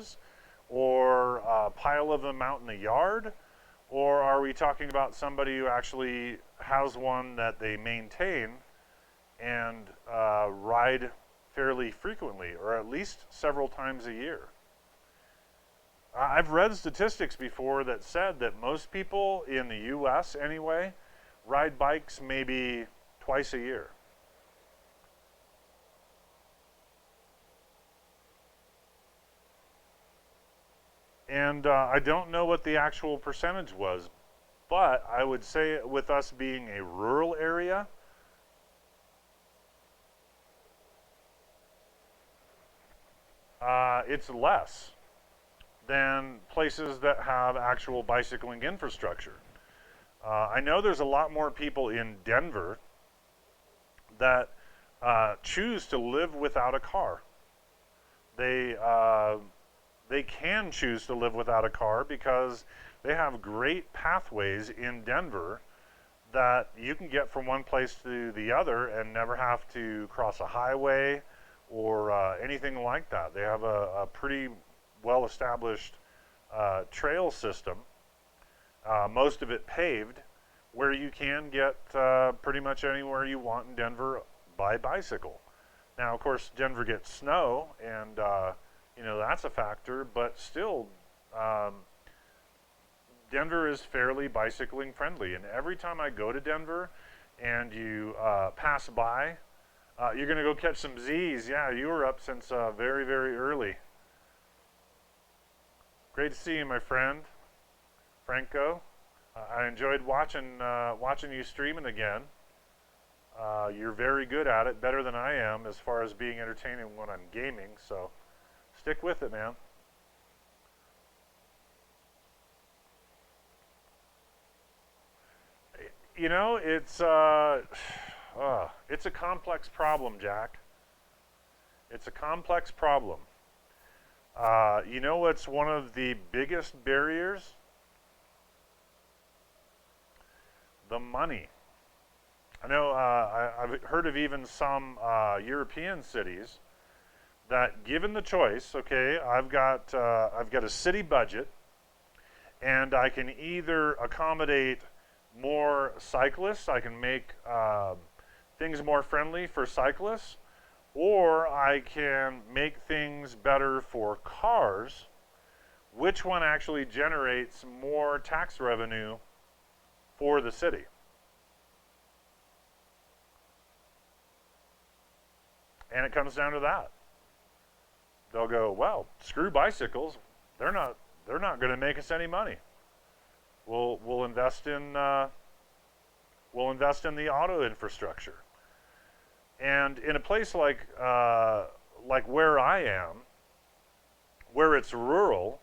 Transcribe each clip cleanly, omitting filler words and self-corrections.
garages, or a pile of them out in the yard? Or are we talking about somebody who actually has one that they maintain and ride fairly frequently, or at least several times a year? I've read statistics before that said that most people in the US anyway ride bikes maybe twice a year. And I don't know what the actual percentage was, but I would say with us being a rural area, it's less than places that have actual bicycling infrastructure. I know there's a lot more people in Denver that choose to live without a car. They they can choose to live without a car because they have great pathways in Denver that you can get from one place to the other and never have to cross a highway or anything like that. They have a pretty well-established trail system, most of it paved, where you can get pretty much anywhere you want in Denver by bicycle. Now, of course, Denver gets snow, and you know, that's a factor, but still, Denver is fairly bicycling friendly. And every time I go to Denver and you pass by, you're going to go catch some Z's. Yeah, you were up since very, very early. Great to see you, my friend, Franco. I enjoyed watching you streaming again. You're very good at it, better than I am as far as being entertaining when I'm gaming, so stick with it, man. You know, it's a complex problem, Jack. It's a complex problem. You know what's one of the biggest barriers? The money. I know I've heard of even some European cities that, given the choice, okay, I've got a city budget, and I can either accommodate more cyclists, I can make things more friendly for cyclists, or I can make things better for cars. Which one actually generates more tax revenue for the city? And it comes down to that. They'll go, well, screw bicycles. They're not going to make us any money. We'll invest in the auto infrastructure. And in a place like where I am, where it's rural,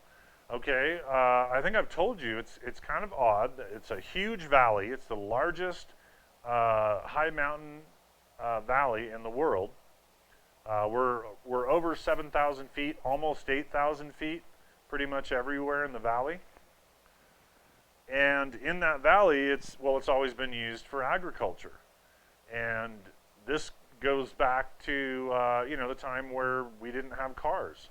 okay, I think I've told you it's kind of odd. It's a huge valley. It's the largest high mountain valley in the world. We're over 7,000 feet, almost 8,000 feet, pretty much everywhere in the valley. And in that valley, it's always been used for agriculture. And this goes back to the time where we didn't have cars.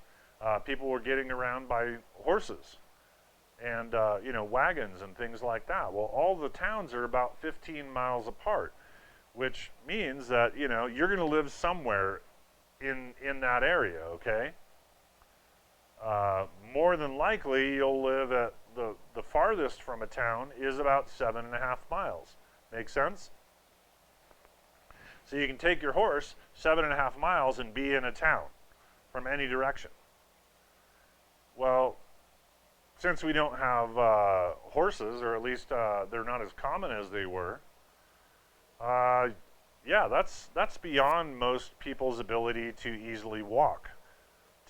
People were getting around by horses and wagons and things like that. Well, all the towns are about 15 miles apart, which means that you're going to live somewhere in that area, okay? More than likely, you'll live at the farthest from a town is about 7.5 miles. Make sense? So you can take your horse 7.5 miles and be in a town from any direction. Well, since we don't have horses, or at least they're not as common as they were, yeah, that's beyond most people's ability to easily walk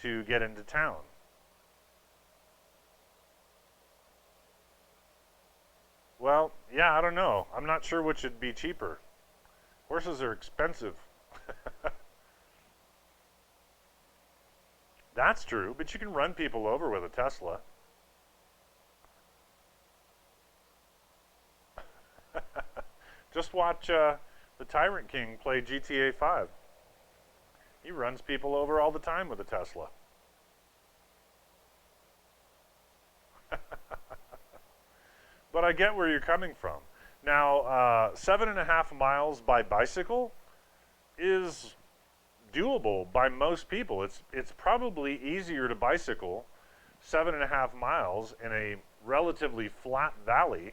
to get into town. Well, yeah, I don't know. I'm not sure which would be cheaper. Horses are expensive. That's true, but you can run people over with a Tesla. Just watch the Tyrant King play GTA 5. He runs people over all the time with a Tesla. but I get where you're coming from. Now, 7.5 miles by bicycle is doable by most people. It's probably easier to bicycle 7.5 miles in a relatively flat valley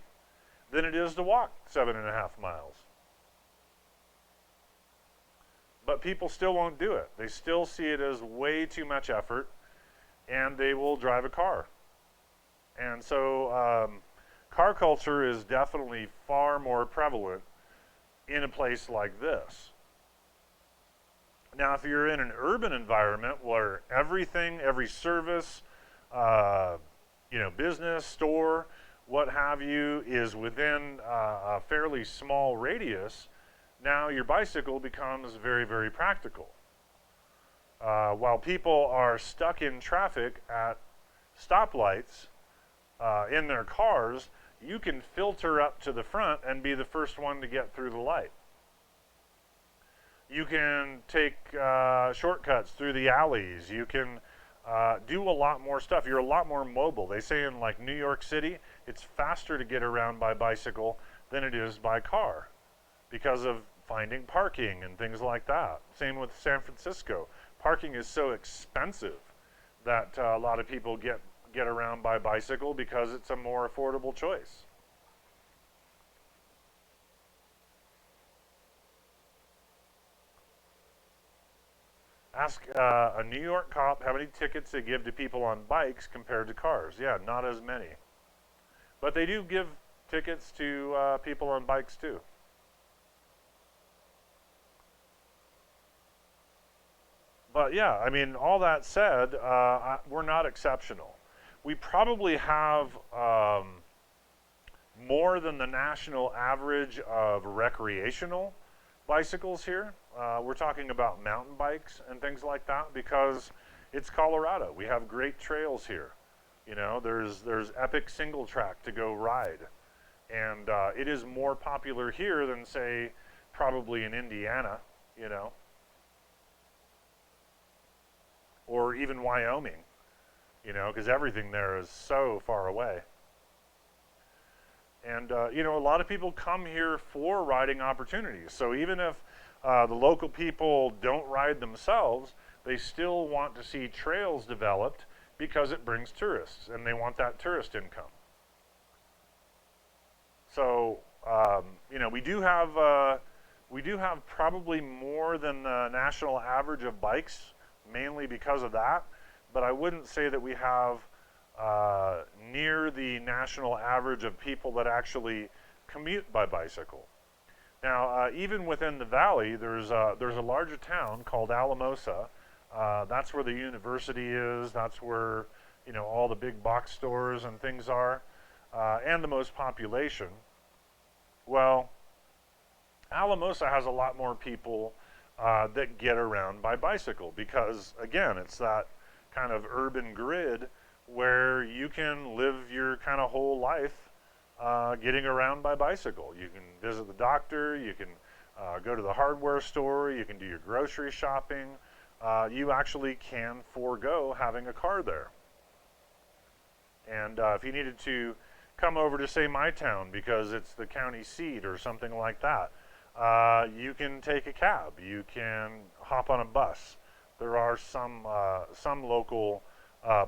than it is to walk 7.5 miles. But people still won't do it. They still see it as way too much effort, and they will drive a car. And so car culture is definitely far more prevalent in a place like this. Now, if you're in an urban environment where everything, every service, business, store, what have you, is within a fairly small radius, now your bicycle becomes very, very practical. While people are stuck in traffic at stoplights in their cars, you can filter up to the front and be the first one to get through the light. You can take shortcuts through the alleys. You can do a lot more stuff. You're a lot more mobile. They say in like New York City, it's faster to get around by bicycle than it is by car because of finding parking and things like that. Same with San Francisco. Parking is so expensive that a lot of people get around by bicycle because it's a more affordable choice. Ask a New York cop how many tickets they give to people on bikes compared to cars. Yeah, not as many. But they do give tickets to people on bikes too. But yeah, I mean, all that said, we're not exceptional. We probably have more than the national average of recreational bicycles here. We're talking about mountain bikes and things like that because it's Colorado. We have great trails here. You know, there's epic single track to go ride, and it is more popular here than say probably in Indiana, you know, or even Wyoming, you know, because everything there is so far away. And, a lot of people come here for riding opportunities. So even if the local people don't ride themselves, they still want to see trails developed because it brings tourists, and they want that tourist income. So, we do have probably more than the national average of bikes, mainly because of that. But I wouldn't say that we have near the national average of people that actually commute by bicycle. Now, even within the valley, there's a larger town called Alamosa. That's where the university is. That's where all the big box stores and things are, and the most population. Well, Alamosa has a lot more people that get around by bicycle because, again, it's that kind of urban grid where you can live your kind of whole life getting around by bicycle. You can visit the doctor, you can go to the hardware store, you can do your grocery shopping. You actually can forego having a car there. And if you needed to come over to, say, my town because it's the county seat or something like that, you can take a cab. You can hop on a bus. There are some local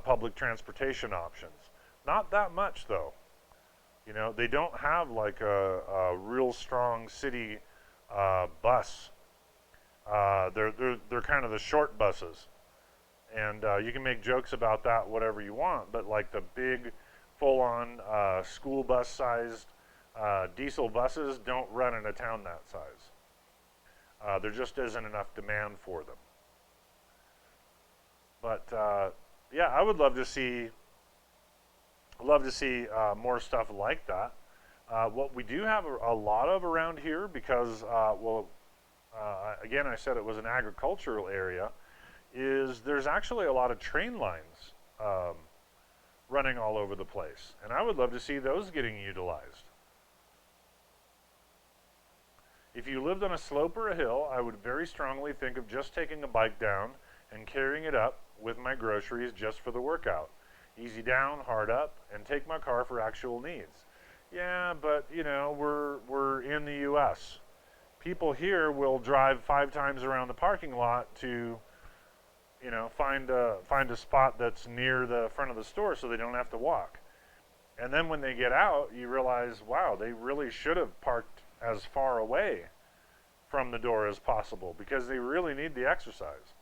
public transportation options. Not that much, though. They don't have like a real strong city bus. They're kind of the short buses, and you can make jokes about that, whatever you want. But like the big, full-on school bus-sized diesel buses don't run in a town that size. There just isn't enough demand for them. But yeah, I would love to see more stuff like that. What we do have a lot of around here, because again, I said it was an agricultural area, is there's actually a lot of train lines running all over the place, and I would love to see those getting utilized. If you lived on a slope or a hill, I would very strongly think of just taking a bike down and carrying it up with my groceries just for the workout. Easy down, hard up, and take my car for actual needs. Yeah, but we're in the U.S. People here will drive 5 times around the parking lot to find a spot that's near the front of the store so they don't have to walk. And then when they get out, you realize, wow, they really should have parked as far away from the door as possible because they really need the exercise.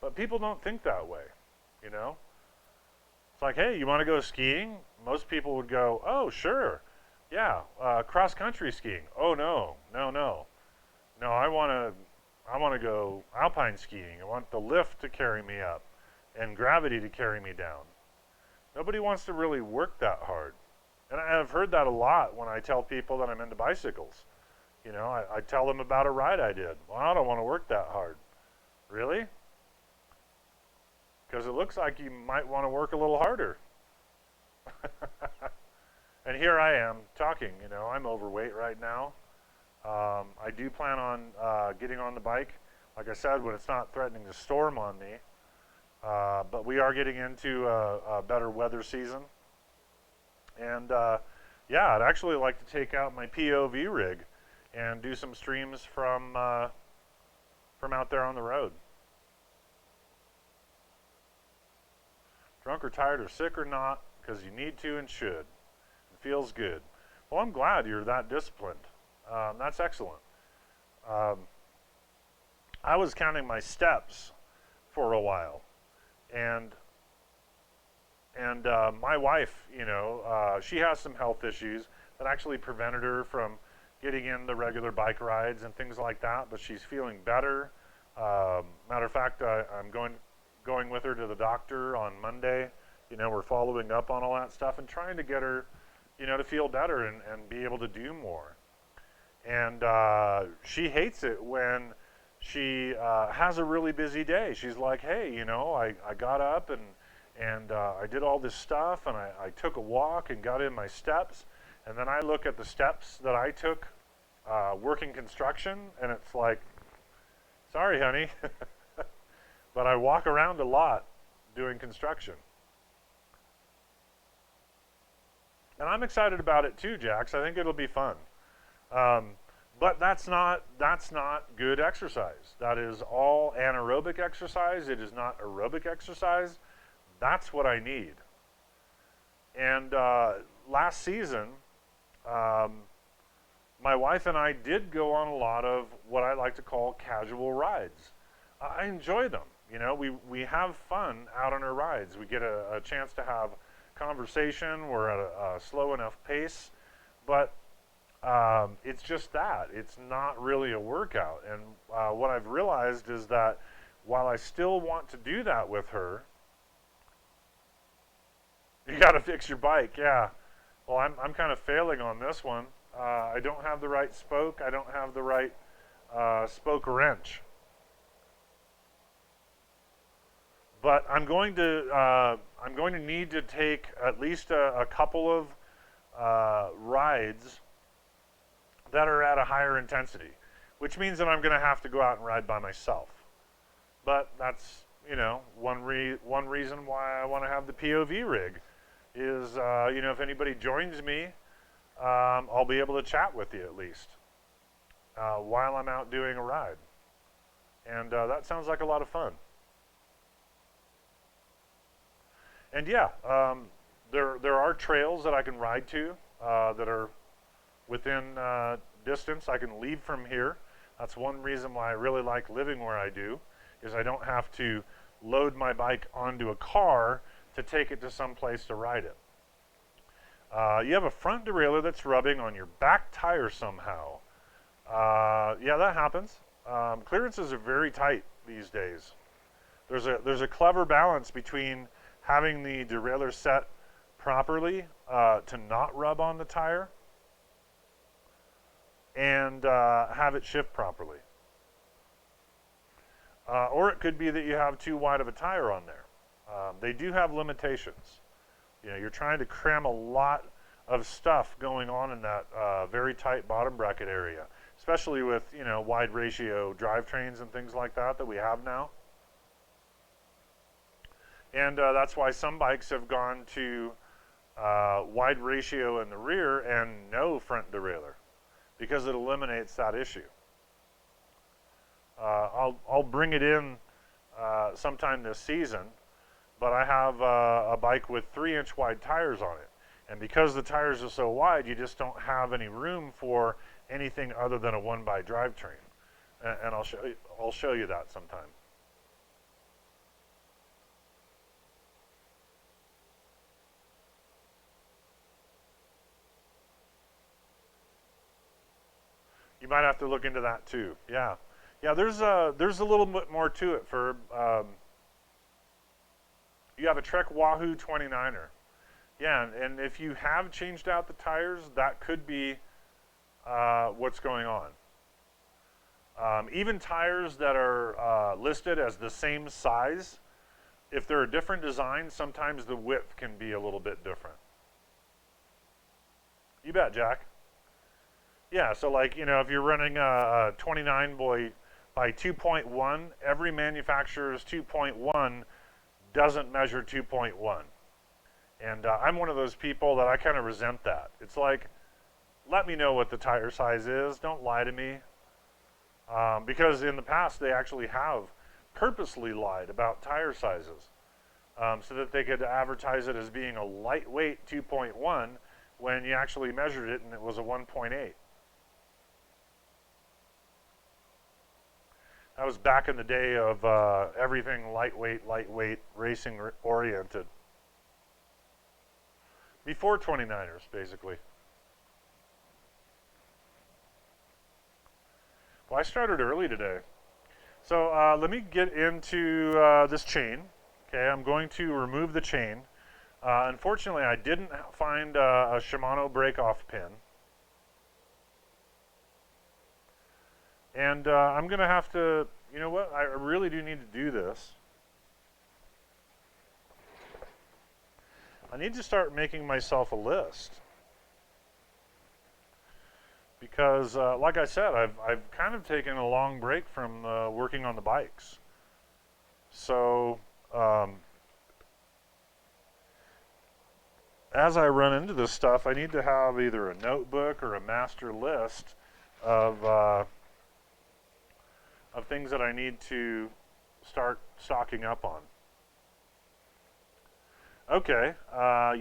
But people don't think that way, you know? It's like, hey, you want to go skiing? Most people would go, oh, sure. Yeah, cross country skiing. Oh, no, no, no. No, I want to go alpine skiing. I want the lift to carry me up and gravity to carry me down. Nobody wants to really work that hard. And I've heard that a lot when I tell people that I'm into bicycles. I tell them about a ride I did. Well, I don't want to work that hard. Really? Because it looks like you might want to work a little harder. And here I am talking. I'm overweight right now. I do plan on getting on the bike, like I said, when it's not threatening to storm on me. But we are getting into a better weather season. And yeah, I'd actually like to take out my POV rig and do some streams from out there on the road. Drunk or tired or sick or not, because you need to and should. It feels good. Well, I'm glad you're that disciplined. That's excellent. I was counting my steps for a while, and my wife, she has some health issues that actually prevented her from getting in the regular bike rides and things like that. But she's feeling better. Matter of fact, I'm going with her to the doctor on Monday. We're following up on all that stuff and trying to get her, to feel better and be able to do more. And she hates it when she has a really busy day. She's like, hey, I got up and I did all this stuff, and I took a walk and got in my steps, and then I look at the steps that I took working construction, and it's like, sorry, honey, but I walk around a lot doing construction. And I'm excited about it too, Jax. I think it'll be fun. But that's not good exercise. That is all anaerobic exercise. It is not aerobic exercise. That's what I need. And last season, my wife and I did go on a lot of what I like to call casual rides. I enjoy them. We have fun out on our rides. We get a chance to have conversation. We're at a slow enough pace, but it's just that. It's not really a workout. And what I've realized is that while I still want to do that with her, you got to fix your bike. Yeah. Well, I'm kind of failing on this one. I don't have the right spoke. I don't have the right spoke wrench. But I'm going to need to take at least a couple of rides that are at a higher intensity, which means that I'm going to have to go out and ride by myself. But that's one reason why I want to have the POV rig is if anybody joins me, I'll be able to chat with you at least while I'm out doing a ride, and that sounds like a lot of fun. And yeah, there are trails that I can ride to that are within distance. I can leave from here. That's one reason why I really like living where I do, is I don't have to load my bike onto a car to take it to some place to ride it. You have a front derailleur that's rubbing on your back tire somehow. Yeah, that happens. Clearances are very tight these days. There's a clever balance between having the derailleur set properly to not rub on the tire and have it shift properly. Or it could be that you have too wide of a tire on there. They do have limitations. You're trying to cram a lot of stuff going on in that very tight bottom bracket area, especially with wide ratio drivetrains and things like that we have now. And that's why some bikes have gone to wide ratio in the rear and no front derailleur, because it eliminates that issue. I'll bring it in sometime this season, but I have a bike with 3-inch wide tires on it. And because the tires are so wide, you just don't have any room for anything other than a 1x drivetrain. And I'll show you that sometime. You might have to look into that too. Yeah, yeah. There's a little bit more to it. For you have a Trek Wahoo 29er. Yeah, and if you have changed out the tires, that could be what's going on. Even tires that are listed as the same size, if they're a different design, sometimes the width can be a little bit different. You bet, Jack. Yeah, so like, you know, if you're running a 29 by 2.1, every manufacturer's 2.1 doesn't measure 2.1. And I'm one of those people that I kind of resent that. It's like, let me know what the tire size is. Don't lie to me. Because in the past, they actually have purposely lied about tire sizes so that they could advertise it as being a lightweight 2.1 when you actually measured it and it was a 1.8. That was back in the day of everything lightweight, racing oriented. Before 29ers, basically. Well, I started early today. So let me get into this chain. Okay, I'm going to remove the chain. Unfortunately, I didn't find a Shimano break-off pin. And I'm going to have to, you know what, I really do need to do this. I need to start making myself a list. Because, like I said, I've kind of taken a long break from working on the bikes. So, as I run into this stuff, I need to have either a notebook or a master list of things that I need to start stocking up on. Okay,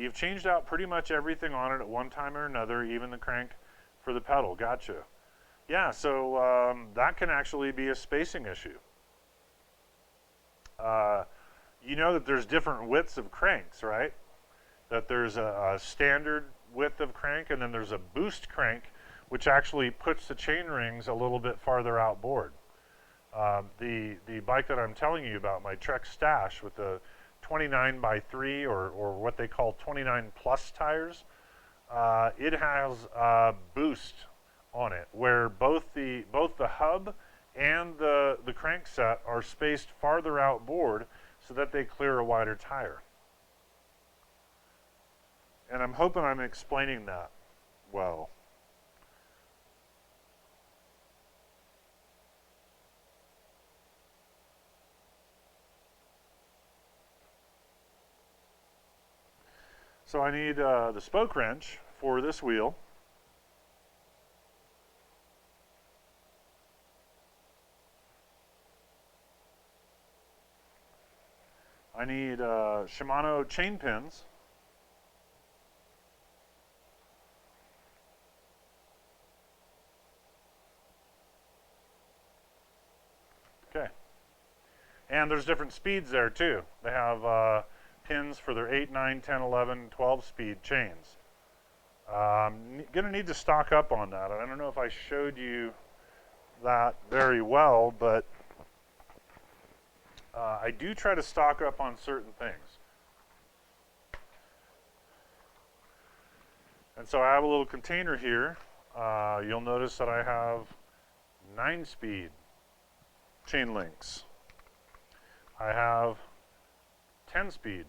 you've changed out pretty much everything on it at one time or another, even the crank for the pedal. Gotcha. Yeah, so that can actually be a spacing issue. You know that there's different widths of cranks, right? That there's a standard width of crank, and then there's a boost crank, which actually puts the chain rings a little bit farther outboard. The bike that I'm telling you about, my Trek Stash with the 29 by 3 or what they call 29 plus tires, it has a boost on it where both the hub and the crank set are spaced farther outboard so that they clear a wider tire. And I'm hoping I'm explaining that well. So I need the spoke wrench for this wheel. I need Shimano chain pins. Okay. And there's different speeds there too. They have pins for their 8, 9, 10, 11, 12 speed chains. I'm going to need to stock up on that. I don't know if I showed you that very well, but I do try to stock up on certain things. And so I have a little container here. You'll notice that I have 9-speed chain links. I have 10-speed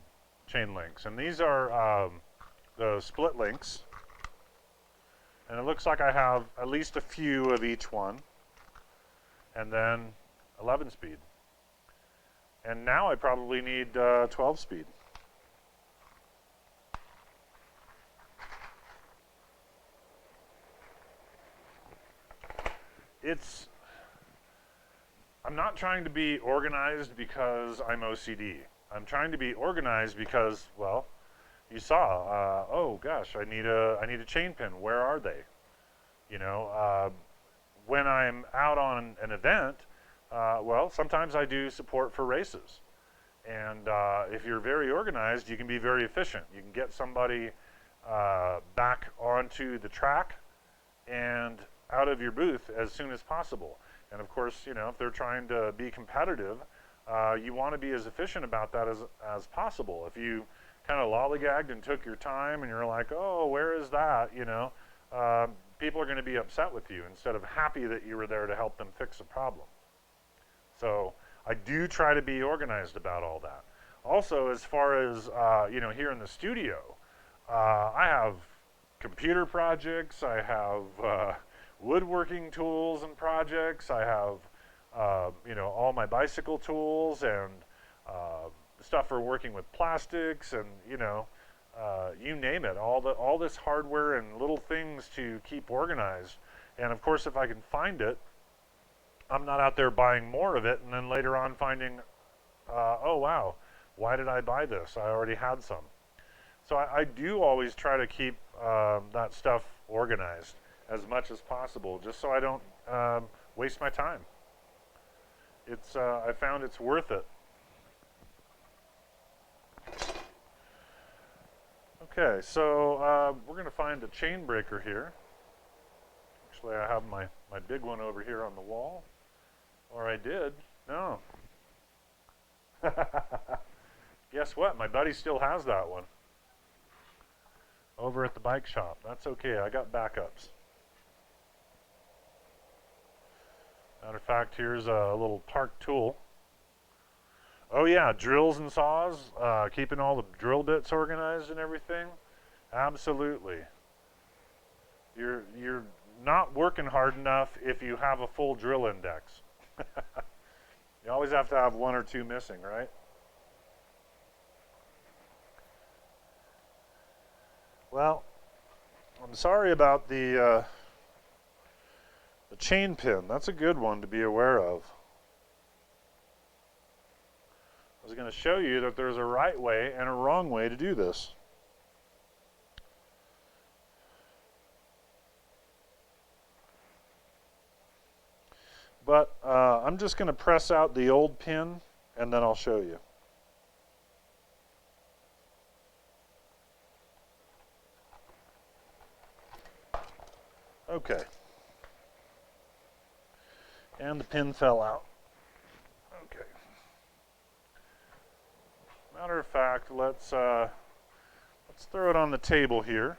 chain links, and these are the split links. And it looks like I have at least a few of each one, and then 11-speed. And now I probably need 12-speed. I'm not trying to be organized because I'm OCD. I'm trying to be organized because, well, you saw, oh gosh, I need a chain pin. Where are they? You know, when I'm out on an event, well, sometimes I do support for races. And if you're very organized, you can be very efficient. You can get somebody back onto the track and out of your booth as soon as possible. And of course, you know, if they're trying to be competitive, you want to be as efficient about that as possible. If you kind of lollygagged and took your time and you're like, oh, where is that, you know, people are going to be upset with you instead of happy that you were there to help them fix a problem. So I do try to be organized about all that. Also, as far as, you know, here in the studio, I have computer projects, I have woodworking tools and projects, I have, you know, all my bicycle tools and stuff for working with plastics and, you know, you name it, all this hardware and little things to keep organized. And of course, if I can find it, I'm not out there buying more of it and then later on finding, oh wow, why did I buy this? I already had some. So I do always try to keep that stuff organized as much as possible, just so I don't waste my time. It's I found it's worth it. Okay, so we're going to find a chain breaker here. Actually, I have my big one over here on the wall. Or I did. No. Guess what? My buddy still has that one. Over at the bike shop. That's okay. I got backups. Matter of fact, here's a little Tark tool. Oh yeah, drills and saws, keeping all the drill bits organized and everything. Absolutely. You're not working hard enough if you have a full drill index. You always have to have one or two missing, right? Well, I'm sorry about the chain pin. That's a good one to be aware of. I was going to show you that there's a right way and a wrong way to do this. But I'm just going to press out the old pin and then I'll show you. Okay. And the pin fell out. Okay. Matter of fact, let's throw it on the table here.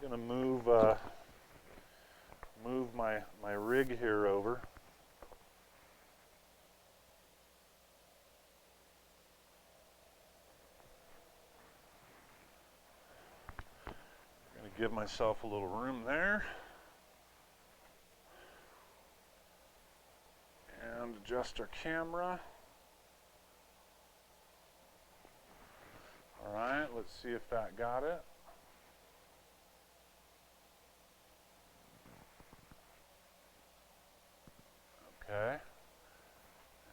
I'm going to move my rig here over. I'm going to give myself a little room there. And adjust our camera. All right, let's see if that got it. Okay.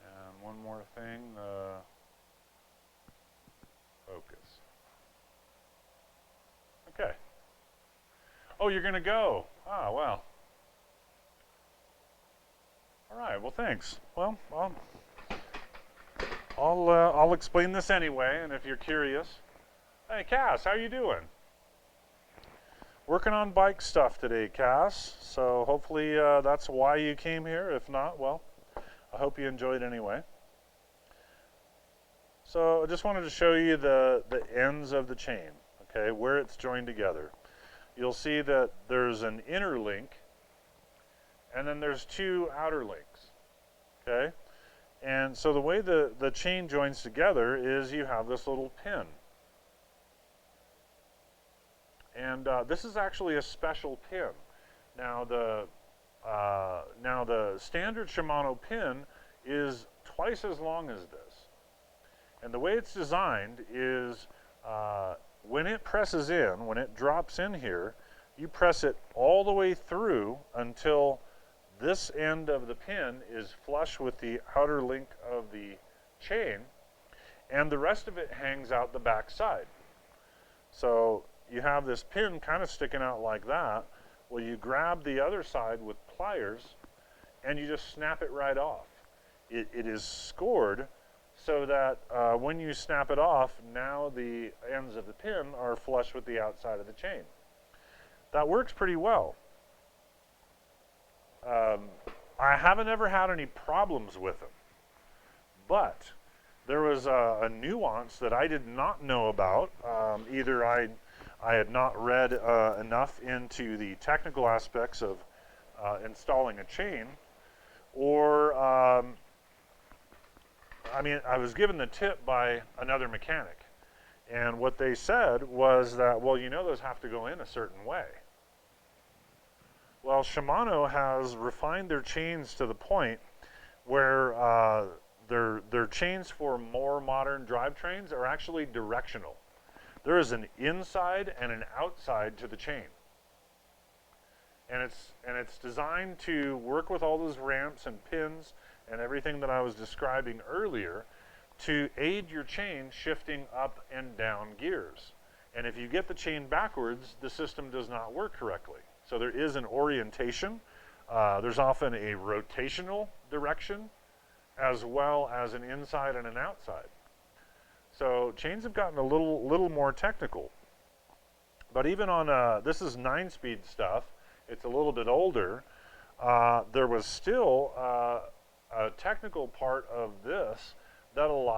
And one more thing, focus. Okay. Oh, you're going to go. Ah, well. All right, well, thanks. Well, I'll explain this anyway, and if you're curious. Hey, Cass, how you doing? Working on bike stuff today, Cass. So hopefully that's why you came here. If not, well, I hope you enjoyed anyway. So I just wanted to show you the ends of the chain, okay, where it's joined together. You'll see that there's an inner link, and then there's two outer links, okay? And so the way the chain joins together is you have this little pin. And this is actually a special pin. Now the standard Shimano pin is twice as long as this. And the way it's designed is when it presses in, when it drops in here, you press it all the way through until this end of the pin is flush with the outer link of the chain, and the rest of it hangs out the back side. So you have this pin kind of sticking out like that. Well, you grab the other side with pliers and you just snap it right off. It is scored so that when you snap it off, now the ends of the pin are flush with the outside of the chain. That works pretty well. I haven't ever had any problems with them, but there was a nuance that I did not know about. Either I had not read enough into the technical aspects of installing a chain, or I mean, I was given the tip by another mechanic, and what they said was that, well, you know, those have to go in a certain way. Well, Shimano has refined their chains to the point where their chains for more modern drivetrains are actually directional. There is an inside and an outside to the chain. And it's designed to work with all those ramps and pins and everything that I was describing earlier to aid your chain shifting up and down gears. And if you get the chain backwards, the system does not work correctly. So there is an orientation. There's often a rotational direction as well as an inside and an outside. So chains have gotten a little more technical. But even on, this is 9-speed stuff, it's a little bit older, there was still a technical part of this that allowed